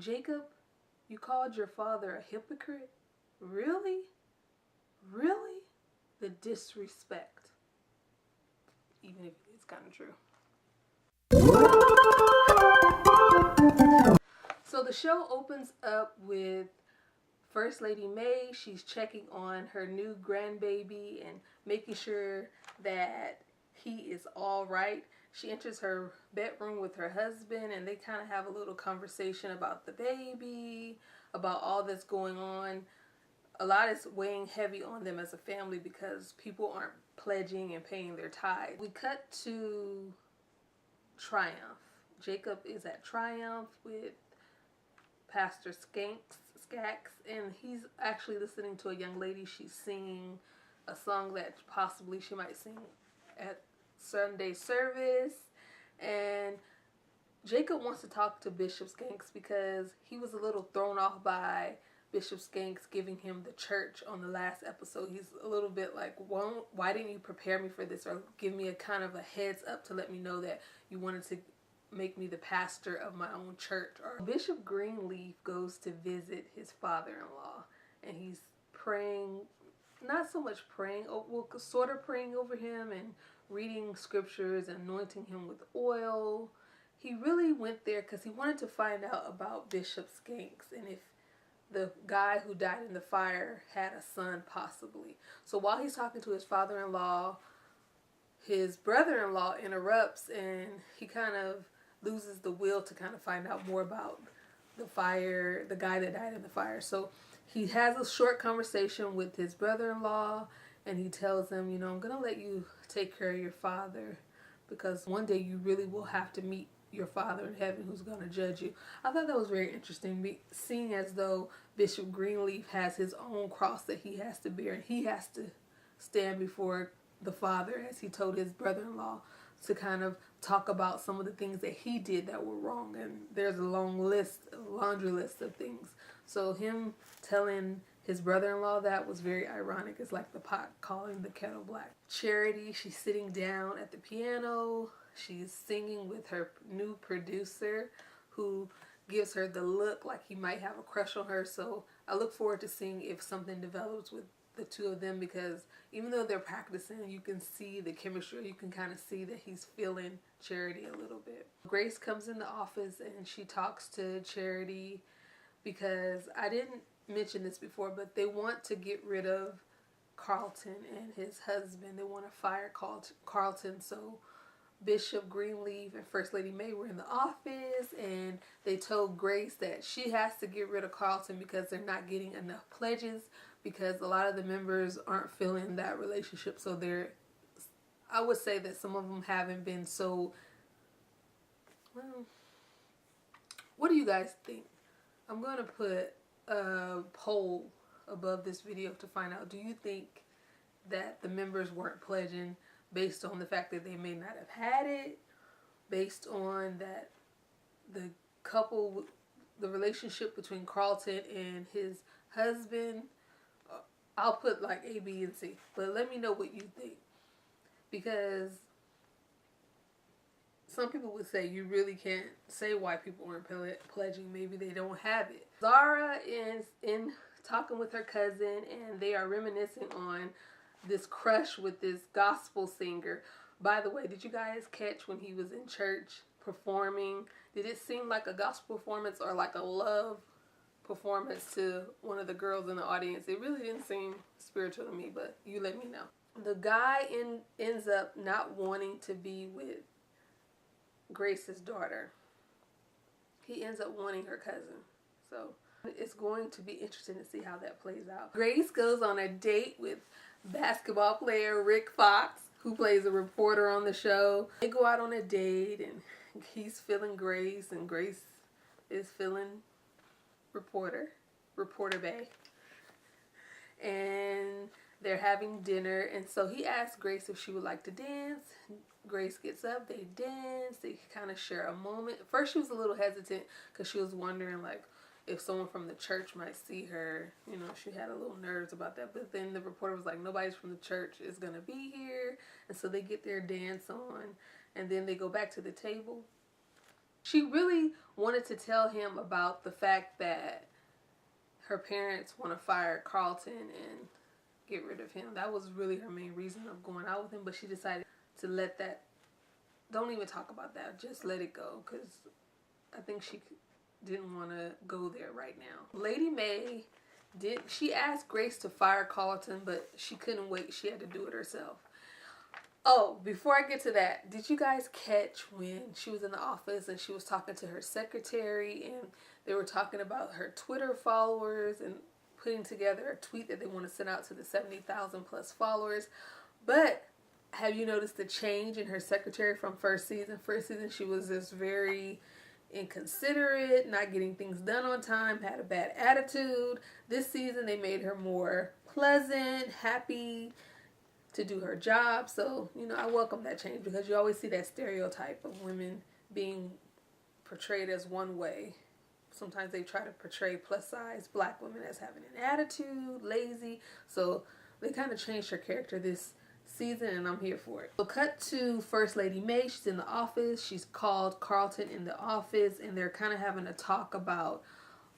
Jacob, you called your father a hypocrite? Really? Really? The disrespect. Even if it's kind of true. So the show opens up with First Lady May. She's checking on her new grandbaby and making sure that he is all right. She enters her bedroom with her husband and they kind of have a little conversation about the baby, about all that's going on. A lot is weighing heavy on them as a family because people aren't pledging and paying their tithe. We cut to Triumph. Jacob is at Triumph with Pastor Skacks, and he's actually listening to a young lady. She's singing a song that possibly she might sing at Sunday service. And Jacob wants to talk to Bishop Skanks because he was a little thrown off by Bishop Skanks giving him the church on the last episode. He's a little bit like, well, why didn't you prepare me for this or give me a kind of a heads up to let me know that you wanted to make me the pastor of my own church? Or Bishop Greenleaf goes to visit his father-in-law and he's praying, not so much praying, well, sort of praying over him and reading scriptures and anointing him with oil. He really went there because he wanted to find out about Bishop Skanks and if the guy who died in the fire had a son possibly. So while he's talking to his father-in-law, his brother-in-law interrupts and he kind of loses the will to kind of find out more about the fire, the guy that died in the fire. So he has a short conversation with his brother-in-law and he tells him, you know, I'm going to let you take care of your father because one day you really will have to meet your father in heaven who's going to judge you. I thought that was very interesting, seeing as though Bishop Greenleaf has his own cross that he has to bear and he has to stand before the Father, as he told his brother-in-law, to kind of talk about some of the things that he did that were wrong. And there's a laundry list of things. So him telling his brother-in-law that was very ironic. It's like the pot calling the kettle black. Charity, she's sitting down at the piano. She's singing with her new producer who gives her the look like he might have a crush on her. So I look forward to seeing if something develops with the two of them, because even though they're practicing, you can see the chemistry. You can kind of see that he's feeling Charity a little bit. Grace comes in the office and she talks to Charity because I didn't mention this before, but they want to get rid of Carlton and his husband. They want to fire Carlton. So Bishop Greenleaf and First Lady May were in the office and they told Grace that she has to get rid of Carlton because they're not getting enough pledges, because a lot of the members aren't feeling that relationship. So I would say that some of them haven't been so, well, what do you guys think? I'm going to put a poll above this video to find out, do you think that the members weren't pledging based on the fact that they may not have had it, based on that the couple, the relationship between Carlton and his husband? I'll put like A, B, and C, but let me know what you think, because some people would say you really can't say why people aren't pledging. Maybe they don't have it. Zara is in talking with her cousin and they are reminiscing on this crush with this gospel singer. By the way, did you guys catch when he was in church performing? Did it seem like a gospel performance or like a love performance to one of the girls in the audience? It really didn't seem spiritual to me, but you let me know. The guy ends up not wanting to be with Grace's daughter. He ends up wanting her cousin. So it's going to be interesting to see how that plays out. Grace goes on a date with basketball player Rick Fox, who plays a reporter on the show. They go out on a date and he's feeling Grace and Grace is feeling reporter bae. And they're having dinner, and so he asks Grace if she would like to dance. Grace gets up, they dance, they kind of share a moment. First she was a little hesitant because she was wondering like if someone from the church might see her. You know, she had a little nerves about that, but then the reporter was like, nobody's from the church is going to be here. And so they get their dance on, and then they go back to the table. She really wanted to tell him about the fact that her parents want to fire Carlton and get rid of him. That was really her main reason of going out with him, but she decided to let that, don't even talk about that, just let it go, because I think she didn't want to go there right now. Lady Mae she asked Grace to fire Carlton, but she couldn't wait. She had to do it herself. Oh, before I get to that, did you guys catch when she was in the office and she was talking to her secretary and they were talking about her Twitter followers and putting together a tweet that they want to send out to the 70,000 plus followers? But have you noticed the change in her secretary from first season? First season, she was just very inconsiderate, not getting things done on time, had a bad attitude. This season, they made her more pleasant, happy to do her job. So, I welcome that change, because you always see that stereotype of women being portrayed as one way. Sometimes they try to portray plus size black women as having an attitude, lazy. So they kind of changed her character this season, and I'm here for it. So cut to First Lady Mae. She's in the office. She's called Carlton in the office, and they're kind of having a talk about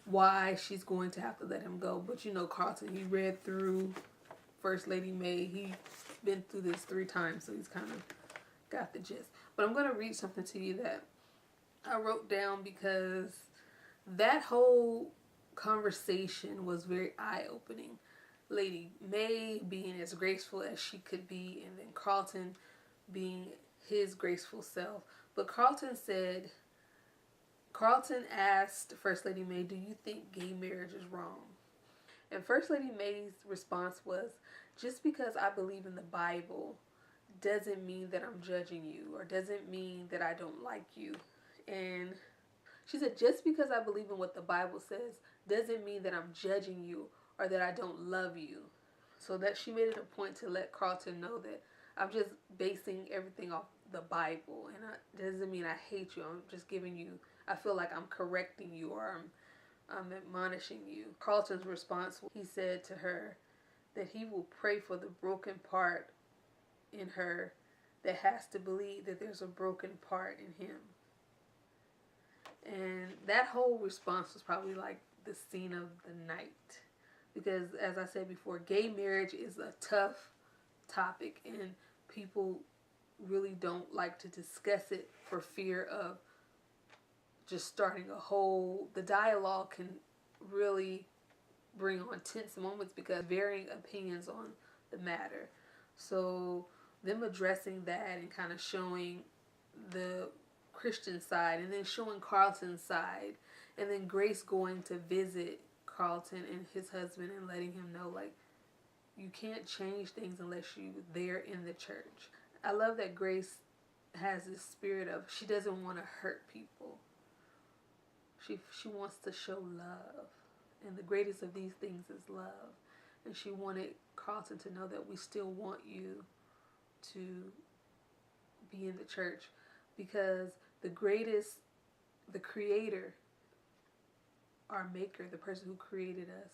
why she's going to have to let him go. But Carlton, he read through First Lady Mae. He's been through this 3 times, so he's kind of got the gist. But I'm going to read something to you that I wrote down, because that whole conversation was very eye-opening. Lady Mae being as graceful as she could be, and then Carlton being his graceful self. But Carlton asked First Lady Mae, do you think gay marriage is wrong? And First Lady Mae's response was, just because I believe in the Bible doesn't mean that I'm judging you, or doesn't mean that I don't like you. And she said, just because I believe in what the Bible says doesn't mean that I'm judging you or that I don't love you. So that she made it a point to let Carlton know that I'm just basing everything off the Bible, and it doesn't mean I hate you. I'm just giving you, I feel like I'm correcting you, or I'm admonishing you. Carlton's response, he said to her that he will pray for the broken part in her that has to believe that there's a broken part in him. And that whole response was probably like the scene of the night. Because, as I said before, gay marriage is a tough topic, and people really don't like to discuss it for fear of just starting the dialogue can really bring on tense moments, because varying opinions on the matter. So them addressing that and kind of showing the Christian side, and then showing Carlton's side, and then Grace going to visit Carlton and his husband and letting him know, like, you can't change things unless you're there in the church. I love that Grace has this spirit of, she doesn't want to hurt people. She wants to show love. And the greatest of these things is love. And she wanted Carlton to know that we still want you to be in the church, because the creator, our maker, the person who created us,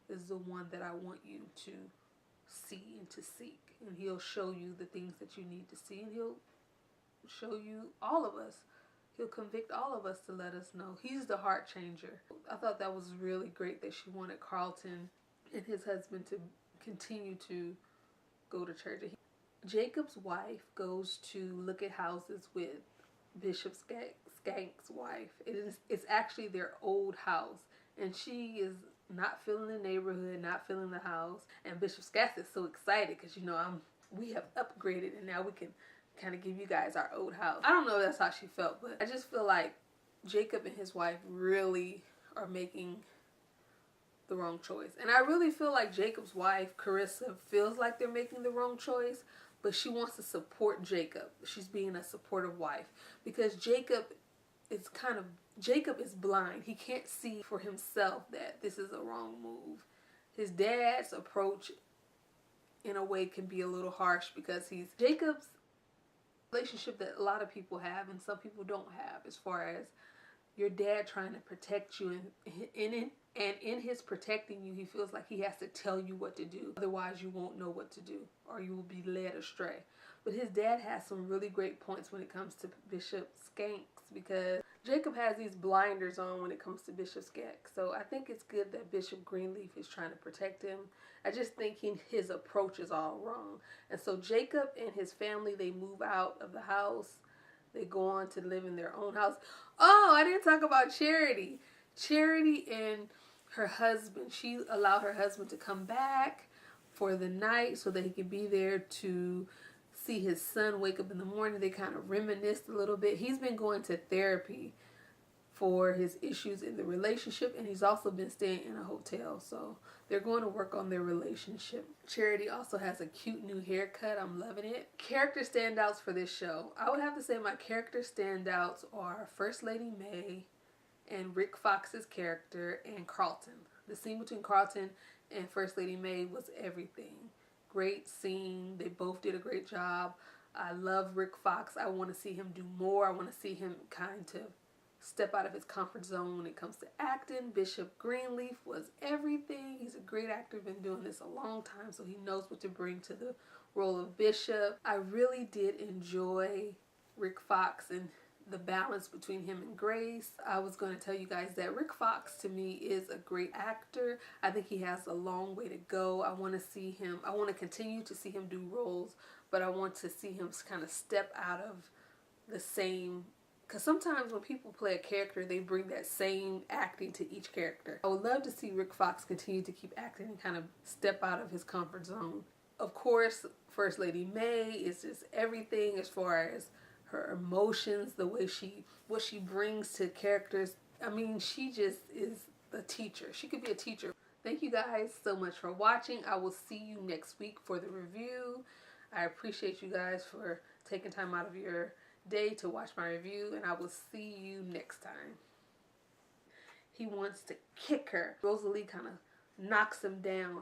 is the one that I want you to see and to seek. And he'll show you the things that you need to see, and he'll show you all of us. He'll convict all of us to let us know. He's the heart changer. I thought that was really great that she wanted Carlton and his husband to continue to go to church. Jacob's wife goes to look at houses with Bishop Skank's wife. It's actually their old house, and she is not feeling the neighborhood, not feeling the house. And Bishop Skank is so excited because we have upgraded, and now we can kind of give you guys our old house. I don't know if that's how she felt, but I just feel like Jacob and his wife really are making the wrong choice. And I really feel like Jacob's wife, Carissa, feels like they're making the wrong choice, but she wants to support Jacob. She's being a supportive wife, because Jacob is blind. He can't see for himself that this is a wrong move. His dad's approach in a way can be a little harsh, because Jacob's relationship that a lot of people have and some people don't have, as far as your dad trying to protect you, and in his protecting you, he feels like he has to tell you what to do. Otherwise, you won't know what to do, or you will be led astray. But his dad has some really great points when it comes to Bishop Skanks, because Jacob has these blinders on when it comes to Bishop Skek. So I think it's good that Bishop Greenleaf is trying to protect him. I just think his approach is all wrong. And so Jacob and his family, they move out of the house. They go on to live in their own house. Oh, I didn't talk about Charity. Charity and her husband, she allowed her husband to come back for the night so that he could be there to see his son wake up in the morning. They kind of reminisced a little bit. He's been going to therapy for his issues in the relationship, and he's also been staying in a hotel, so they're going to work on their relationship. Charity also has a cute new haircut. I'm loving it. Character standouts for this show. I would have to say my character standouts are First Lady May and Rick Fox's character and Carlton. The scene between Carlton and First Lady May was everything. Great scene. They both did a great job. I love Rick Fox. I want to see him do more. I want to see him kind of step out of his comfort zone when it comes to acting. Bishop Greenleaf was everything. He's a great actor, been doing this a long time, so he knows what to bring to the role of Bishop. I really did enjoy Rick Fox and the balance between him and Grace. I was going to tell you guys that Rick Fox to me is a great actor. I think he has a long way to go. I want to continue to see him do roles, but I want to see him kind of step out of the same, because sometimes when people play a character, they bring that same acting to each character. I would love to see Rick Fox continue to keep acting and kind of step out of his comfort zone. Of course, First Lady May is just everything as far as her emotions, the way what she brings to characters. I mean, she just is a teacher. She could be a teacher. Thank you guys so much for watching. I will see you next week for the review. I appreciate you guys for taking time out of your day to watch my review, and I will see you next time. He wants to kick her. Rosalie kind of knocks him down.